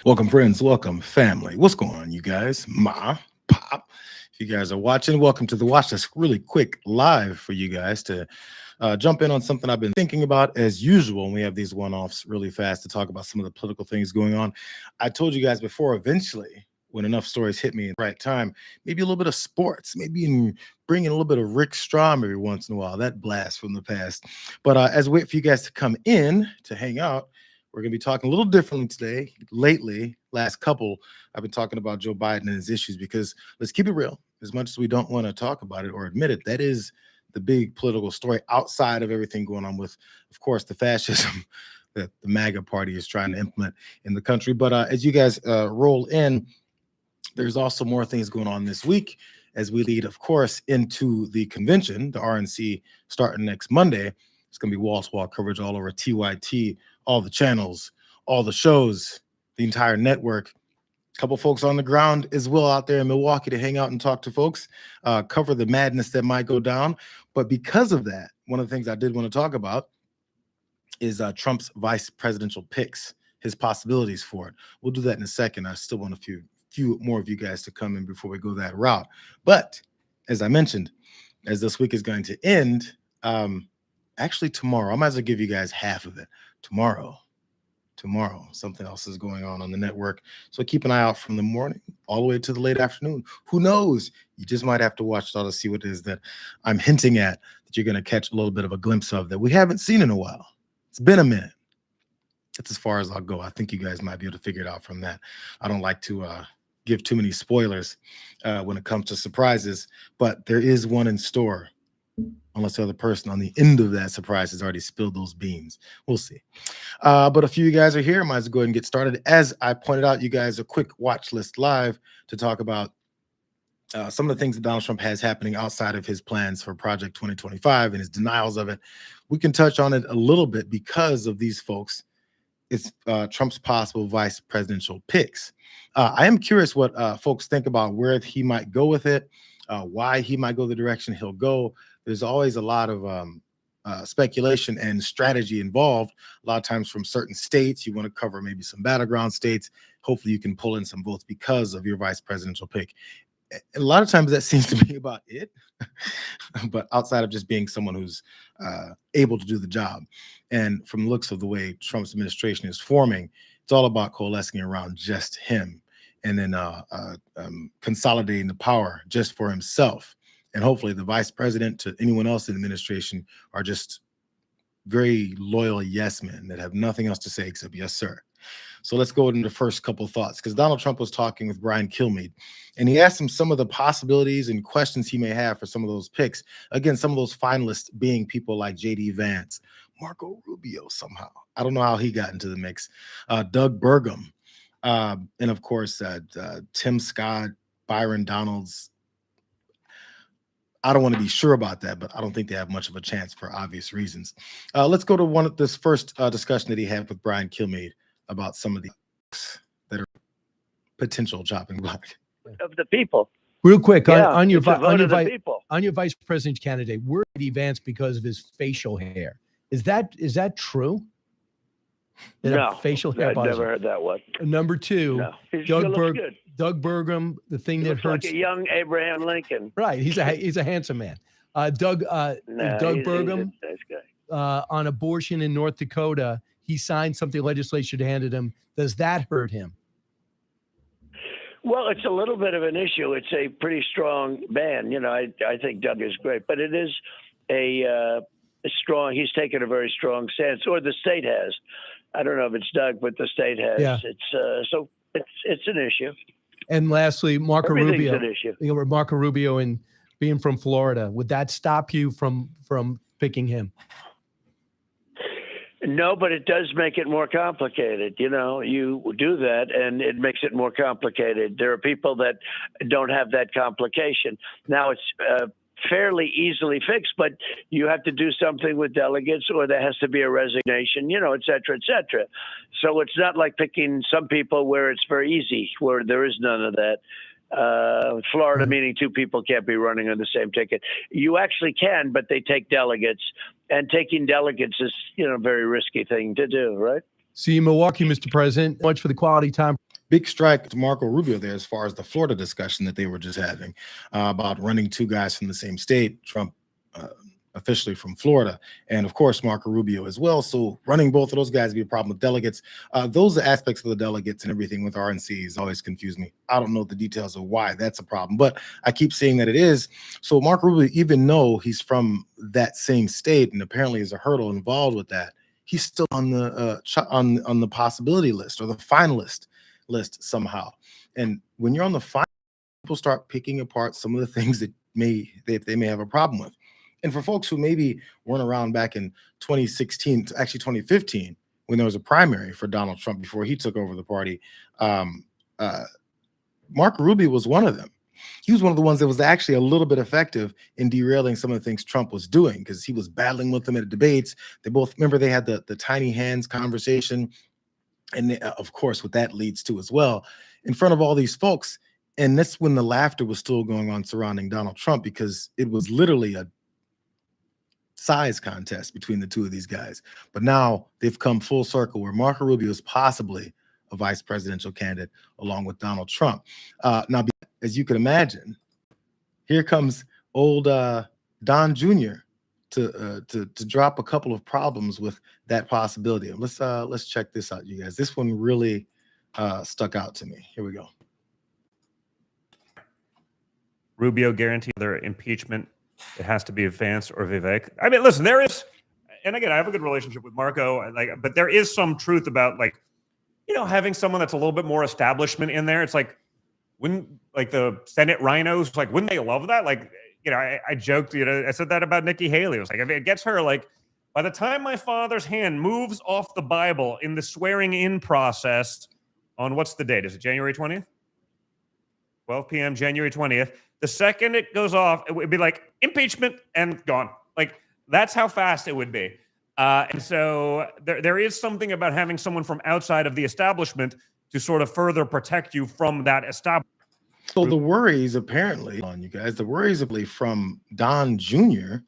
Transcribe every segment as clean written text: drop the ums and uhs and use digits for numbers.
Welcome, friends. Welcome, family. What's going on, you guys? Ma, pop. If you guys are watching, welcome to the Watch List. Really quick live for you guys to jump in on something I've been thinking about as usual. And we have these one offs really fast to talk about some of the political things going on. I told you guys before, eventually, when enough stories hit me at the right time, maybe a little bit of sports, maybe even bring in a little bit of Rick Strom every once in a while. That blast from the past. But as we wait for you guys to come in to hang out, we're going to be talking a little differently today. Lately, last couple, I've been talking about Joe Biden and his issues because let's keep it real. As much as we don't want to talk about it or admit it, that is the big political story outside of everything going on with, of course, the fascism that the MAGA party is trying to implement in the country. But as you guys roll in, there's also more things going on this week as we lead, of course, into the convention, the RNC starting next Monday. It's going to be wall-to-wall coverage all over TYT, all the channels, all the shows, the entire network. A couple folks on the ground as well out there in Milwaukee to hang out and talk to folks, cover the madness that might go down. But because of that, one of the things I did want to talk about is Trump's vice presidential picks, his possibilities for it. We'll do that in a second. I still want a few more of you guys to come in before we go that route. But as I mentioned, as this week is going to end, actually tomorrow, I might as well give you guys half of it. Tomorrow, something else is going on the network. So keep an eye out from the morning all the way to the late afternoon. Who knows? You just might have to watch it all to see what it is that I'm hinting at, that you're going to catch a little bit of a glimpse of that we haven't seen in a while. It's been a minute. That's as far as I'll go. I think you guys might be able to figure it out from that. I don't like to give too many spoilers when it comes to surprises, but there is one in store. Unless the other person on the end of that surprise has already spilled those beans. We'll see. But a few of you guys are here. Might as well go ahead and get started. As I pointed out, you guys, a quick watch list live to talk about some of the things that Donald Trump has happening outside of his plans for Project 2025 and his denials of it. We can touch on it a little bit because of these folks. It's Trump's possible vice presidential picks. I am curious what folks think about where he might go with it, why he might go the direction he'll go. There's always a lot of speculation and strategy involved. A lot of times from certain states, you want to cover maybe some battleground states. Hopefully you can pull in some votes because of your vice presidential pick. A lot of times that seems to be about it, but outside of just being someone who's able to do the job. And from the looks of the way Trump's administration is forming, it's all about coalescing around just him and then consolidating the power just for himself. And hopefully the vice president to anyone else in the administration are just very loyal yes men that have nothing else to say except yes, sir. So let's go into the first couple of thoughts, because Donald Trump was talking with Brian Kilmeade, and he asked him some of the possibilities and questions he may have for some of those picks. Again, some of those finalists being people like J.D. Vance, Marco Rubio somehow. I don't know how he got into the mix. Doug Burgum, and of course, Tim Scott, Byron Donalds. I don't want to be sure about that, but I don't think they have much of a chance for obvious reasons. Let's go to this first discussion that he had with Brian Kilmeade about some of the that are potential chopping block of the people. Real quick, Yeah, on your people. vice president candidate, we're J.D. Vance because of his facial hair. Is that true? No, facial hair. I've never heard that one. Number two, No, he looks good. Doug Burgum, the thing He that looks hurts. like a young Abraham Lincoln. Right, he's a handsome man. Doug Burgum, he's a nice guy. On abortion in North Dakota, he signed something legislation handed him. Does that hurt him? Well, it's a little bit of an issue. It's a pretty strong ban. You know, I think Doug is great, but it is a strong. He's taken a very strong stance, or the state has. I don't know if it's Doug, but the state has. Yeah. It's an issue. And lastly, Marco Rubio. An issue. You know, Marco Rubio and being from Florida, would that stop you from picking him? No, but it does make it more complicated. You know, you do that and it makes it more complicated. There are people that don't have that complication. Now it's fairly easily fixed, but you have to do something with delegates or there has to be a resignation, you know, et cetera, et cetera. So it's not like picking some people where it's very easy, where there is none of that. Florida, meaning two people can't be running on the same ticket. You actually can, but they take delegates, and taking delegates is, you know, a very risky thing to do, right? See you in Milwaukee, Mr. President. Much for the quality time. big strike to Marco Rubio there as far as the Florida discussion that they were just having about running two guys from the same state. Trump officially from Florida, and of course Marco Rubio as well. So running both of those guys would be a problem with delegates. Those aspects of the delegates and everything with RNCs always confuse me. I don't know the details of why that's a problem, but I keep saying that it is. So Marco Rubio, even though he's from that same state and apparently is a hurdle involved with that, he's still on the on the possibility list or the finalist list somehow. And when you're on the final, people start picking apart some of the things that they may have a problem with. And for folks who maybe weren't around back in 2016, actually 2015, when there was a primary for Donald Trump before he took over the party, Marco Rubio was one of them. He was one of the ones that was actually a little bit effective in derailing some of the things Trump was doing, because he was battling with them at debates. They both, remember, they had the tiny hands conversation. And of course, what that leads to as well, in front of all these folks. And that's when the laughter was still going on surrounding Donald Trump, because it was literally a size contest between the two of these guys. But now they've come full circle where Marco Rubio is possibly a vice presidential candidate along with Donald Trump. Now, as you can imagine, here comes old Don Jr. to drop a couple of problems with that possibility. Let's check this out, you guys. This one really stuck out to me. Here we go. Rubio guaranteed their impeachment. It has to be Vance or Vivek. I mean, listen, there is, and again, I have a good relationship with Marco, but there is some truth about, having someone that's a little bit more establishment in there. It's like, when, the Senate rhinos, wouldn't they love that? I joked, I said that about Nikki Haley. I was like, if it gets her, by the time my father's hand moves off the Bible in the swearing in process on, what's the date? Is it January 20th? 12 p.m., January 20th. The second it goes off, it would be like impeachment and gone. That's how fast it would be. And so there is something about having someone from outside of the establishment to sort of further protect you from that establishment. So the worries, apparently, on you guys, the worries from Don Jr.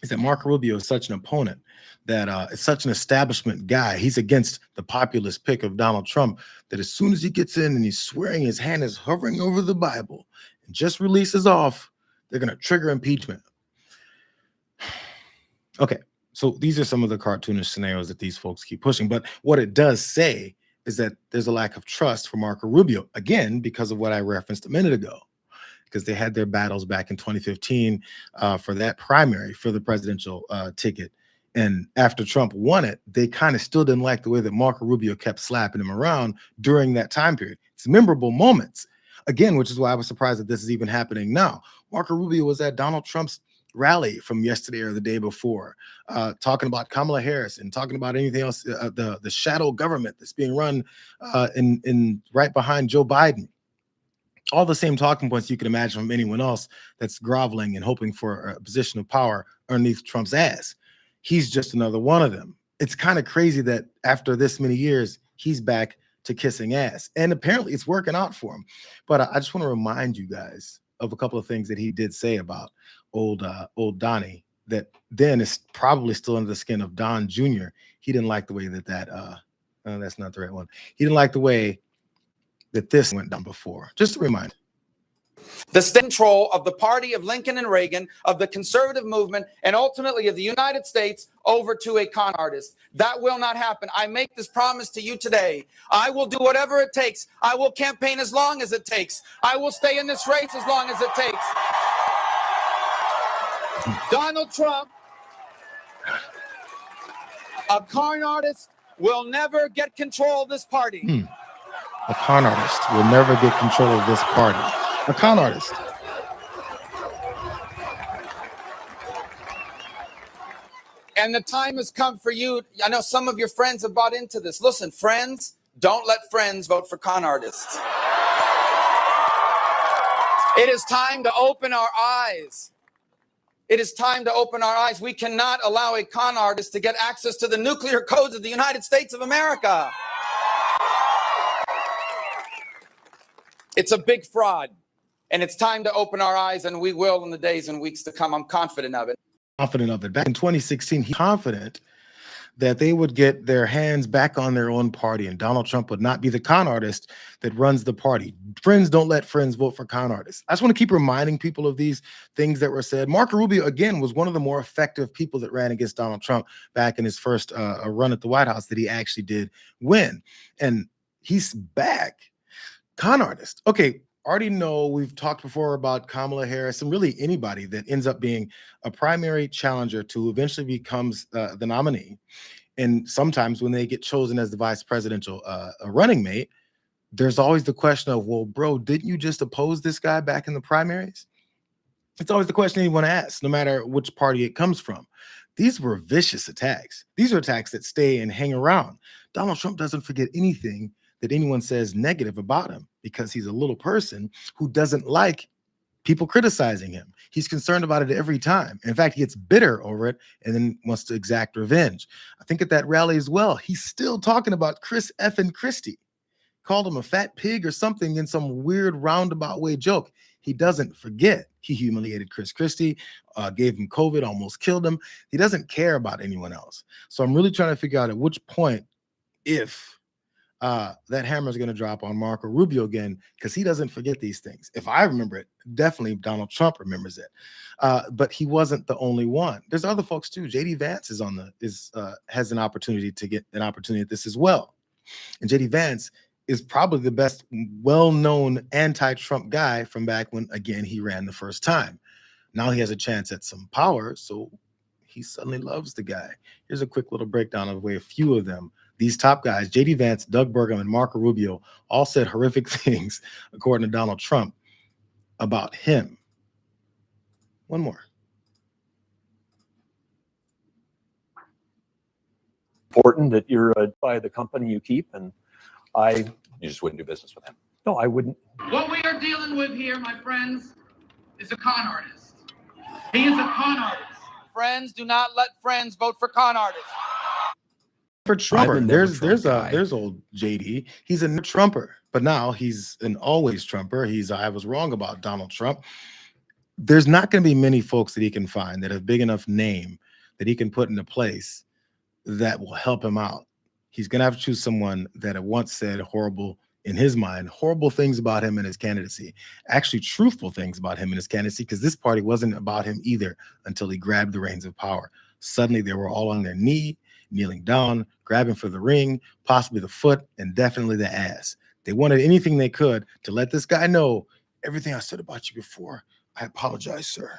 is that Marco Rubio is such an opponent, that is such an establishment guy. He's against the populist pick of Donald Trump, that as soon as he gets in and he's swearing, his hand is hovering over the Bible and just releases off, they're going to trigger impeachment. Okay, so these are some of the cartoonish scenarios that these folks keep pushing. But what it does say is that there's a lack of trust for Marco Rubio, again, because of what I referenced a minute ago, because they had their battles back in 2015 for that primary for the presidential ticket. And after Trump won it, they kind of still didn't like the way that Marco Rubio kept slapping him around during that time period. It's memorable moments, again, which is why I was surprised that this is even happening now. Marco Rubio was at Donald Trump's rally from yesterday or the day before, talking about Kamala Harris and talking about anything else, the shadow government that's being run in right behind Joe Biden. All the same talking points you can imagine from anyone else that's groveling and hoping for a position of power underneath Trump's ass. He's just another one of them. It's kind of crazy that after this many years, he's back to kissing ass. And apparently it's working out for him. But I just want to remind you guys of a couple of things that he did say about old Donnie, that then is probably still under the skin of Don Jr. He didn't like the way that's not the right one. He didn't like the way that this went down before. Just a reminder. The state control of the party of Lincoln and Reagan, of the conservative movement, and ultimately of the United States over to a con artist. That will not happen. I make this promise to you today. I will do whatever it takes. I will campaign as long as it takes. I will stay in this race as long as it takes. Donald Trump, a con artist, will never get control of this party. A con artist will never get control of this party. A con artist. And the time has come for you. I know some of your friends have bought into this. Listen, friends, don't let friends vote for con artists. It is time to open our eyes. It is time to open our eyes. We cannot allow a con artist to get access to the nuclear codes of the United States of America. It's a big fraud, and it's time to open our eyes, and we will in the days and weeks to come. I'm confident of it. Confident of it. Back in 2016, he's confident that they would get their hands back on their own party and Donald Trump would not be the con artist that runs the party. Friends don't let friends vote for con artists. I just want to keep reminding people of these things that were said. Marco Rubio, again, was one of the more effective people that ran against Donald Trump back in his first run at the White House that he actually did win. And he's back. Con artist. Okay, already know we've talked before about Kamala Harris and really anybody that ends up being a primary challenger to eventually becomes the nominee. And sometimes when they get chosen as the vice presidential running mate, there's always the question of, well, bro, didn't you just oppose this guy back in the primaries? It's always the question anyone asks, no matter which party it comes from. These were vicious attacks. These are attacks that stay and hang around. Donald Trump doesn't forget anything that anyone says negative about him because he's a little person who doesn't like people criticizing him. He's concerned about it every time. In fact, he gets bitter over it and then wants to exact revenge. I think at that rally as well, he's still talking about Chris effing Christie. Called him a fat pig or something in some weird roundabout way joke. He doesn't forget. He humiliated Chris Christie, gave him COVID, almost killed him. He doesn't care about anyone else. So I'm really trying to figure out at which point, if that hammer is going to drop on Marco Rubio again, because he doesn't forget these things. If I remember it, definitely Donald Trump remembers it. But he wasn't the only one. There's other folks too. JD Vance has an opportunity to get an opportunity at this as well. And JD Vance is probably the best well-known anti-Trump guy from back when, again, he ran the first time. Now he has a chance at some power, so he suddenly loves the guy. Here's a quick little breakdown of the way a few of them, these top guys, JD Vance, Doug Burgum, and Marco Rubio, all said horrific things, according to Donald Trump, about him. One more. Important that you're by the company you keep, and you just wouldn't do business with him. No, I wouldn't. What we are dealing with here, my friends, is a con artist. He is a con artist. Friends, do not let friends vote for con artists. For Trumper, there's old JD. He's a Trumper, but now he's an always Trumper. I was wrong about Donald Trump. There's not going to be many folks that he can find that have big enough name that he can put into place that will help him out. He's going to have to choose someone that at once said horrible, in his mind, horrible things about him and his candidacy. Actually, truthful things about him and his candidacy, because this party wasn't about him either until he grabbed the reins of power. Suddenly, they were all on their knee, kneeling down, grabbing for the ring, possibly the foot, and definitely the ass. They wanted anything they could to let this guy know, everything I said about you before, I apologize, sir.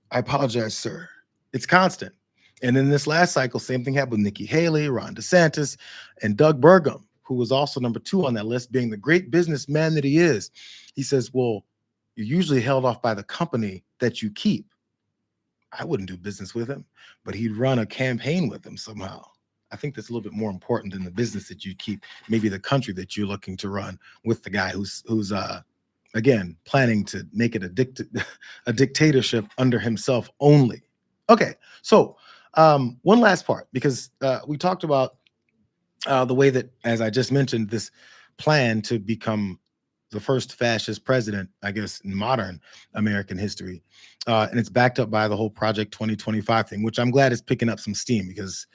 I apologize, sir. It's constant. And in this last cycle, same thing happened with Nikki Haley, Ron DeSantis, and Doug Burgum, who was also number 2 on that list, being the great businessman that he is. He says, well, you're usually held off by the company that you keep. I wouldn't do business with him, but he'd run a campaign with him somehow. I think that's a little bit more important than the business that you keep, maybe the country that you're looking to run with the guy who's again, planning to make it a dictatorship under himself only. Okay, so one last part, because we talked about the way that, as I just mentioned, this plan to become the first fascist president, I guess, in modern American history. And it's backed up by the whole Project 2025 thing, which I'm glad is picking up some steam, because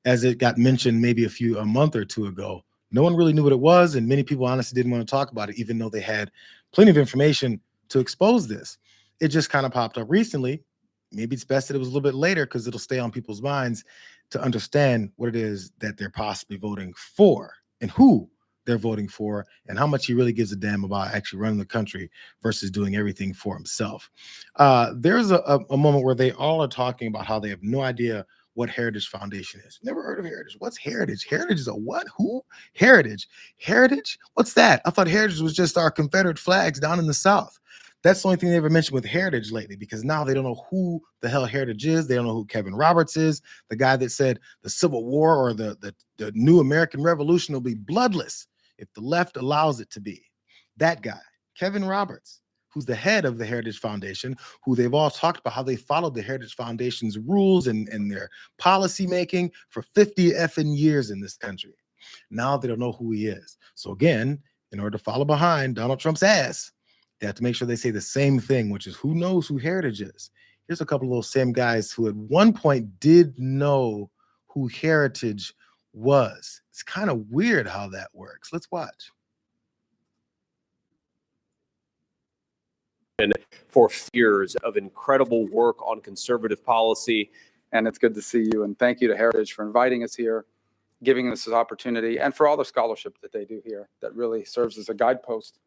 as it got mentioned maybe a month or two ago, no one really knew what it was. And many people honestly didn't want to talk about it, even though they had plenty of information to expose this. It just kind of popped up recently. Maybe it's best that it was a little bit later, because it'll stay on people's minds to understand what it is that they're possibly voting for and who they're voting for and how much he really gives a damn about actually running the country versus doing everything for himself. There's a moment where they all are talking about how they have no idea what Heritage Foundation is. Never heard of Heritage. What's Heritage? Heritage is a what? Who? Heritage. Heritage? What's that? I thought Heritage was just our Confederate flags down in the South. That's the only thing they ever mentioned with Heritage lately, because now they don't know who the hell Heritage is. They don't know who Kevin Roberts is, the guy that said the Civil War or the new American Revolution will be bloodless if the left allows it to be. That guy, Kevin Roberts, who's the head of the Heritage Foundation, who they've all talked about how they followed the Heritage Foundation's rules and their policy making for 50 effing years in this country. Now they don't know who he is. So again, in order to follow behind Donald Trump's ass, they have to make sure they say the same thing, which is who knows who Heritage is. Here's a couple of those same guys who at one point did know who heritage was. It's kind of weird how that works. Let's watch. For years of incredible work on conservative policy. And it's good to see you. And thank you to Heritage for inviting us here, giving us this opportunity, and for all the scholarship that they do here that really serves as a guidepost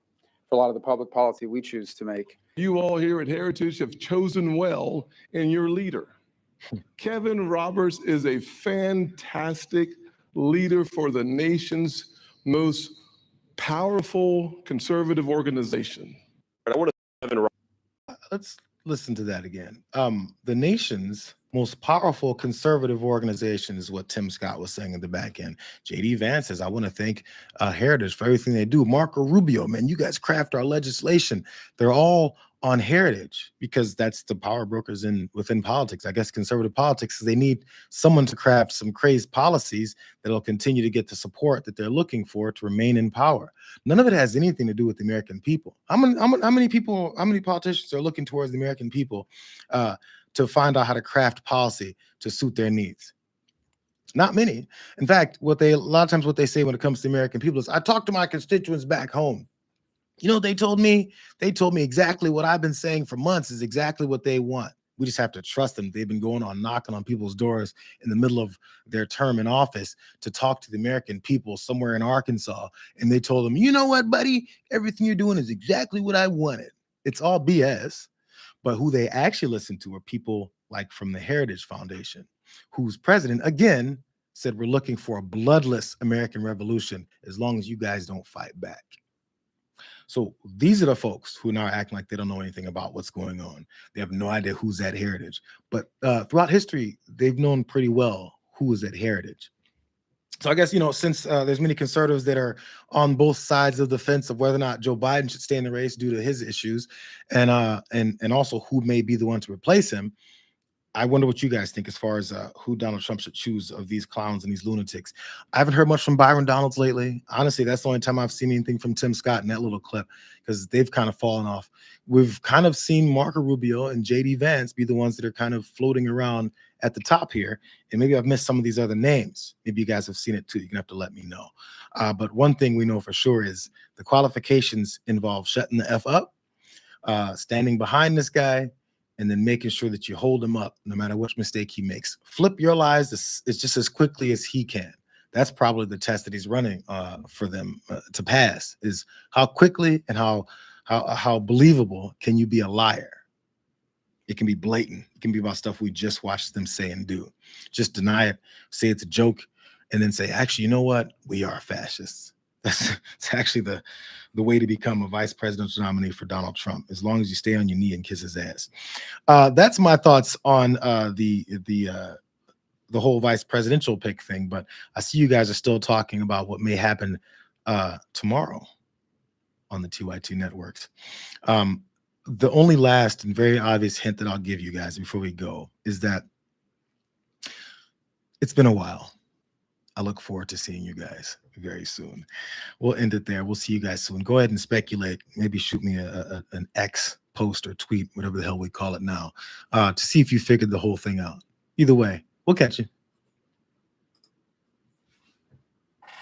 for a lot of the public policy we choose to make. You all here at Heritage have chosen well in your leader. Kevin Roberts is a fantastic leader for the nation's most powerful conservative organization. But I want to Kevin Let's listen to that again. The nation's most powerful conservative organization is what Tim Scott was saying in the back end. JD Vance says, I want to thank Heritage for everything they do. Marco Rubio, man, you guys craft our legislation. They're all on Heritage because that's the power brokers within politics. I guess conservative politics, they need someone to craft some crazed policies that'll continue to get the support that they're looking for to remain in power. None of it has anything to do with the American people. How many politicians are looking towards the American people to find out how to craft policy to suit their needs? Not many. In fact, a lot of times what they say when it comes to the American people is, I talk to my constituents back home. You know what they told me? They told me exactly what I've been saying for months is exactly what they want. We just have to trust them. They've been going on knocking on people's doors in the middle of their term in office to talk to the American people somewhere in Arkansas. And they told them, you know what, buddy? Everything you're doing is exactly what I wanted. It's all BS. But who they actually listen to are people like from the Heritage Foundation, whose president, again, said we're looking for a bloodless American revolution as long as you guys don't fight back. So these are the folks who are now acting like they don't know anything about what's going on. They have no idea who's at Heritage. But throughout history, they've known pretty well who is at Heritage. So I guess, since there's many conservatives that are on both sides of the fence of whether or not Joe Biden should stay in the race due to his issues and also who may be the one to replace him, I wonder what you guys think as far as who Donald Trump should choose of these clowns and these lunatics. I haven't heard much from Byron Donalds lately. Honestly, that's the only time I've seen anything from Tim Scott in that little clip because they've kind of fallen off. We've kind of seen Marco Rubio and JD Vance be the ones that are kind of floating around at the top here. And maybe I've missed some of these other names. Maybe you guys have seen it too. You're gonna have to let me know. But one thing we know for sure is the qualifications involve shutting the F up, standing behind this guy, and then making sure that you hold him up no matter which mistake he makes. Flip your lies it's just as quickly as he can. That's probably the test that he's running for them to pass, is how quickly and how believable can you be a liar? It can be blatant. It can be about stuff we just watched them say and do. Just deny it, say it's a joke, and then say, actually, you know what? We are fascists. It's actually the way to become a vice presidential nominee for Donald Trump, as long as you stay on your knee and kiss his ass. That's my thoughts on the whole vice presidential pick thing. But I see you guys are still talking about what may happen tomorrow on the TY2 networks. The only last and very obvious hint that I'll give you guys before we go is that it's been a while. I look forward to seeing you guys very soon. We'll end it there. We'll see you guys soon. Go ahead and speculate. Maybe shoot me an X post or tweet, whatever the hell we call it now, to see if you figured the whole thing out. Either way, we'll catch you.